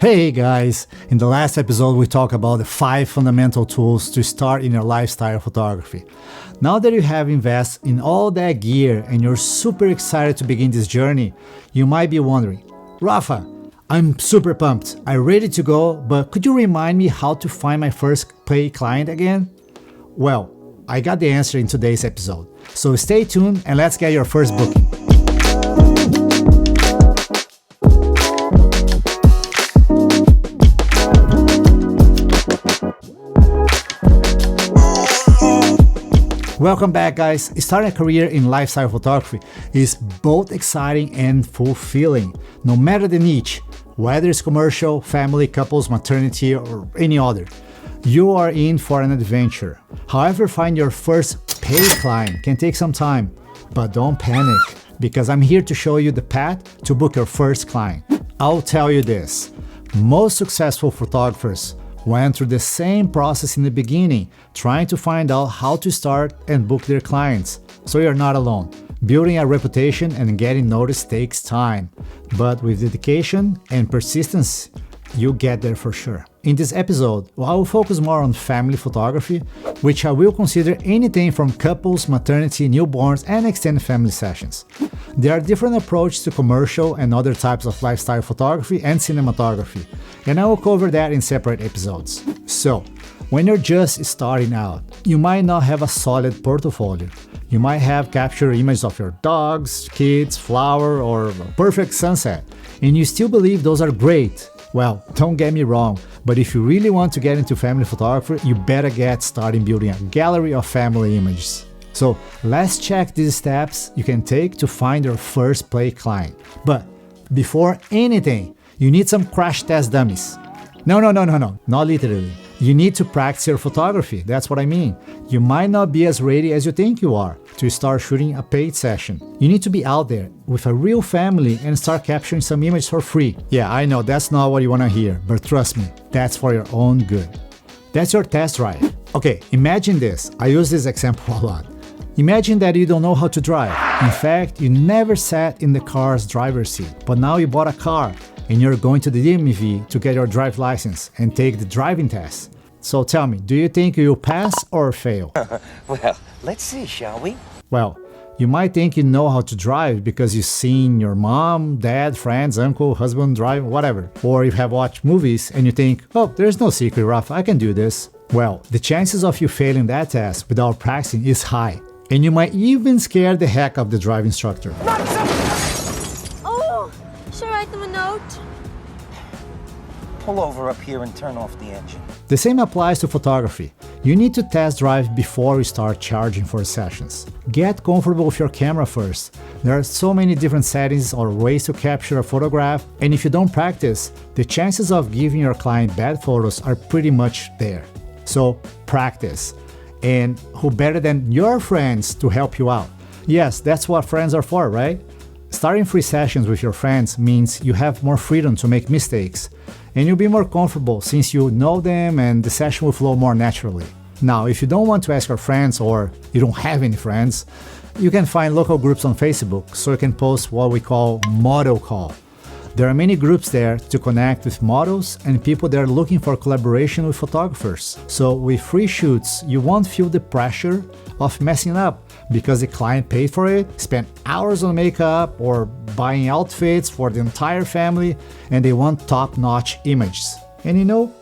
Hey guys! In the last episode we talked about the 5 fundamental tools to start in your lifestyle photography. Now that you have invested in all that gear and you're super excited to begin this journey, you might be wondering, Rafa, I'm super pumped, I'm ready to go, but could you remind me how to find my first paid client again? Well, I got the answer in today's episode, so stay tuned and let's get your first booking. Welcome back, guys. Starting a career in lifestyle photography is both exciting and fulfilling, no matter the niche, whether it's commercial, family, couples, maternity, or any other. You are in for an adventure. However, find your first paid client can take some time, but don't panic, because I'm here to show you the path to book your first client. I'll tell you this, most successful photographers went through the same process in the beginning, trying to find out how to start and book their clients. So you're not alone. Building a reputation and getting noticed takes time, but with dedication and persistence, you'll get there for sure. In this episode, I will focus more on family photography, which I will consider anything from couples, maternity, newborns, and extended family sessions. There are different approaches to commercial and other types of lifestyle photography and cinematography, and I will cover that in separate episodes. So, when you're just starting out, you might not have a solid portfolio. You might have captured images of your dogs, kids, flower, or a perfect sunset, and you still believe those are great. Well, don't get me wrong, but if you really want to get into family photography, you better get started building a gallery of family images. So let's check these steps you can take to find your first paid client. But before anything, you need some crash test dummies. No, not literally. You need to practice your photography, that's what I mean. You might not be as ready as you think you are to start shooting a paid session. You need to be out there with a real family and start capturing some images for free. Yeah, I know that's not what you want to hear, but trust me, that's for your own good. That's your test drive. Okay, imagine this. I use this example a lot. Imagine that you don't know how to drive. In fact, you never sat in the car's driver's seat, but now you bought a car and you're going to the DMV to get your driver's license and take the driving test. So tell me, do you think you'll pass or fail? Well, let's see, shall we? Well, you might think you know how to drive because you've seen your mom, dad, friends, uncle, husband drive, whatever. Or you have watched movies and you think, oh, there's no secret, Rafa, I can do this. Well, the chances of you failing that test without practicing is high. And you might even scare the heck out of the driving instructor. Oh, should I write them a note? Pull over up here and turn off the engine. The same applies to photography. You need to test drive before you start charging for sessions. Get comfortable with your camera first. There are so many different settings or ways to capture a photograph, and if you don't practice, the chances of giving your client bad photos are pretty much there. So practice. And who better than your friends to help you out? Yes, that's what friends are for, right? Starting free sessions with your friends means you have more freedom to make mistakes, and you'll be more comfortable since you know them and the session will flow more naturally. Now, if you don't want to ask your friends or you don't have any friends, you can find local groups on Facebook so you can post what we call model call. There are many groups there to connect with models and people that are looking for collaboration with photographers. So with free shoots, you won't feel the pressure of messing up because the client paid for it, spent hours on makeup or buying outfits for the entire family, and they want top-notch images. And you know,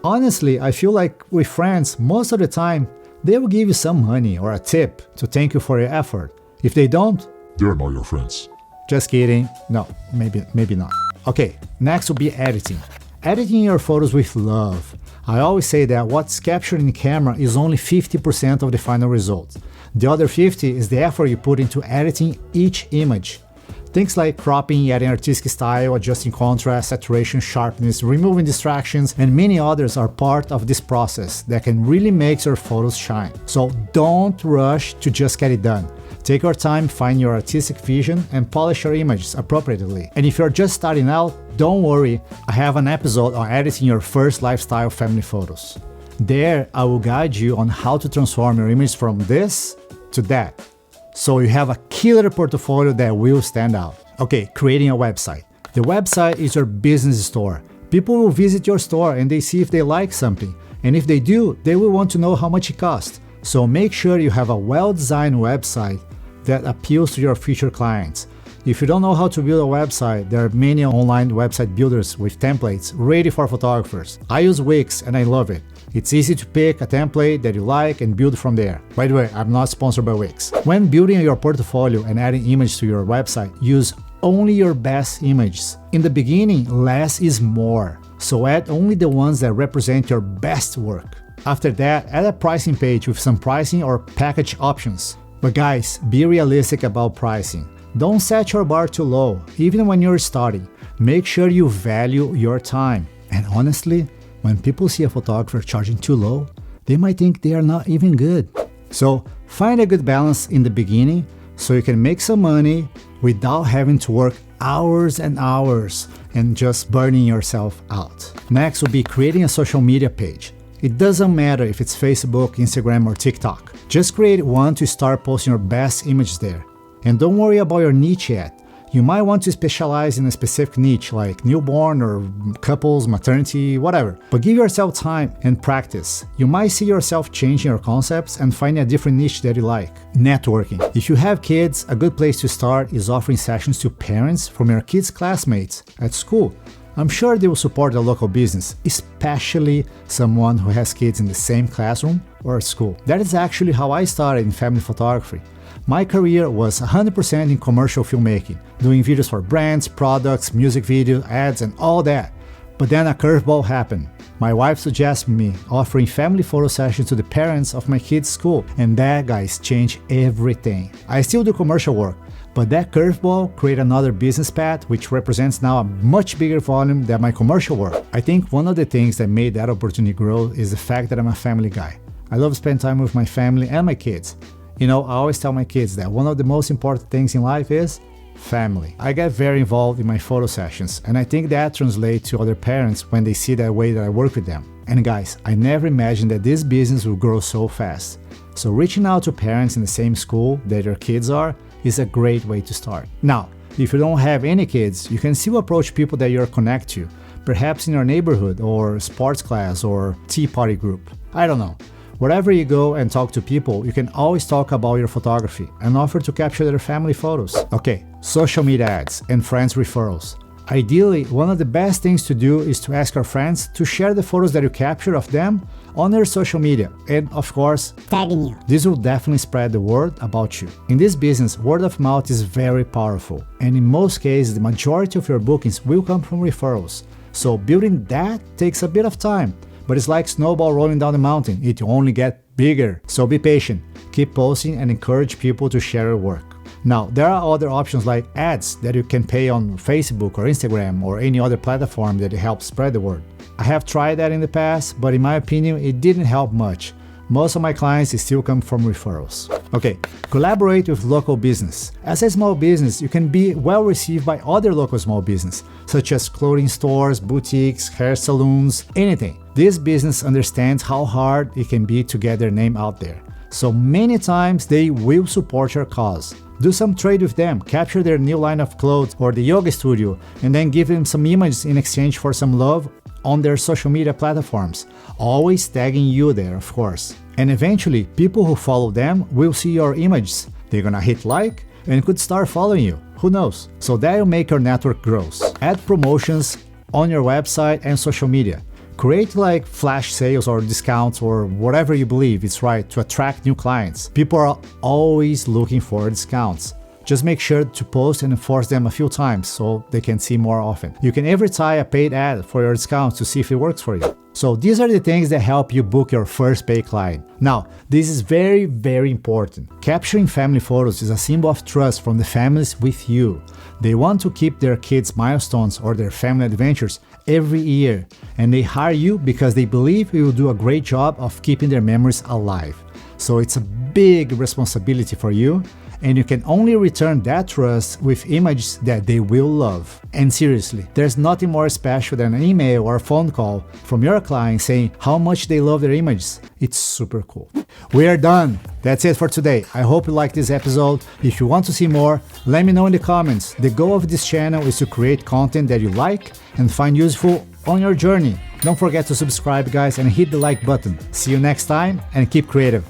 honestly, I feel like with friends, most of the time, they will give you some money or a tip to thank you for your effort. If they don't, they're not your friends. Just kidding. No, maybe not. Okay, next will be editing. Editing your photos with love. I always say that what's captured in camera is only 50% of the final result. The other 50 is the effort you put into editing each image. Things like cropping, adding artistic style, adjusting contrast, saturation, sharpness, removing distractions, and many others are part of this process that can really make your photos shine. So don't rush to just get it done. Take your time, find your artistic vision, and polish your images appropriately. And if you're just starting out, don't worry, I have an episode on editing your first lifestyle family photos. There, I will guide you on how to transform your image from this to that, so you have a killer portfolio that will stand out. Okay, creating a website. The website is your business store. People will visit your store and they see if they like something. And if they do, they will want to know how much it costs. So make sure you have a well-designed website that appeals to your future clients. If you don't know how to build a website, there are many online website builders with templates ready for photographers. I use Wix and I love it. It's easy to pick a template that you like and build from there. By the way, I'm not sponsored by Wix. When building your portfolio and adding images to your website, use only your best images. In the beginning, less is more. So add only the ones that represent your best work. After that, add a pricing page with some pricing or package options. But guys, be realistic about pricing. Don't set your bar too low, even when you're starting. Make sure you value your time. And honestly, when people see a photographer charging too low, they might think they are not even good. So find a good balance in the beginning so you can make some money without having to work hours and hours and just burning yourself out. Next will be creating a social media page. It doesn't matter if it's Facebook, Instagram, or TikTok. Just create one to start posting your best images there. And don't worry about your niche yet. You might want to specialize in a specific niche like newborn or couples, maternity, whatever. But give yourself time and practice. You might see yourself changing your concepts and finding a different niche that you like. Networking. If you have kids, a good place to start is offering sessions to parents from your kids' classmates at school. I'm sure they will support a local business, especially someone who has kids in the same classroom or school. That is actually how I started in family photography. My career was 100% in commercial filmmaking, doing videos for brands, products, music videos, ads, and all that. But then a curveball happened. My wife suggested me offering family photo sessions to the parents of my kids' school, and that, guys, changed everything. I still do commercial work, but that curveball created another business path which represents now a much bigger volume than my commercial work. I think one of the things that made that opportunity grow is the fact that I'm a family guy. I love spending time with my family and my kids. You know, I always tell my kids that one of the most important things in life is family. I get very involved in my photo sessions, and I think that translates to other parents when they see the way that I work with them. And guys, I never imagined that this business will grow so fast. So reaching out to parents in the same school that your kids are is a great way to start. Now, if you don't have any kids, you can still approach people that you're connected to, perhaps in your neighborhood or sports class or tea party group. I don't know. Wherever you go and talk to people, you can always talk about your photography and offer to capture their family photos. Okay, social media ads and friends referrals. Ideally, one of the best things to do is to ask your friends to share the photos that you capture of them on their social media and, of course, tagging you. This will definitely spread the word about you. In this business, word of mouth is very powerful, and in most cases, the majority of your bookings will come from referrals. So building that takes a bit of time. But it's like snowball rolling down the mountain. It will only get bigger. So be patient. Keep posting and encourage people to share your work. Now, there are other options like ads that you can pay on Facebook or Instagram or any other platform that helps spread the word. I have tried that in the past, but in my opinion, it didn't help much. Most of my clients still come from referrals. Okay, collaborate with local business. As a small business, you can be well received by other local small business, such as clothing stores, boutiques, hair salons, anything. This business understands how hard it can be to get their name out there. So many times they will support your cause. Do some trade with them, capture their new line of clothes or the yoga studio, and then give them some images in exchange for some love on their social media platforms, always tagging you there, of course. And eventually, people who follow them will see your images. They're gonna hit like and could start following you. Who knows? So that will make your network grow. Add promotions on your website and social media. Create like flash sales or discounts or whatever you believe is right to attract new clients. People are always looking for discounts. Just make sure to post and enforce them a few times so they can see more often. You can even tie a paid ad for your discounts to see if it works for you. So these are the things that help you book your first paid client. Now, this is very, very important. Capturing family photos is a symbol of trust from the families with you. They want to keep their kids' milestones or their family adventures every year, and they hire you because they believe you will do a great job of keeping their memories alive. So it's a big responsibility for you, and you can only return that trust with images that they will love. And seriously, there's nothing more special than an email or a phone call from your client saying how much they love their images. It's super cool. We are done. That's it for today. I hope you liked this episode. If you want to see more, let me know in the comments. The goal of this channel is to create content that you like and find useful on your journey. Don't forget to subscribe, guys, and hit the like button. See you next time, and keep creative.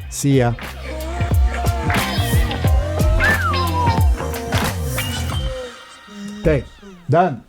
See ya. Okay, done.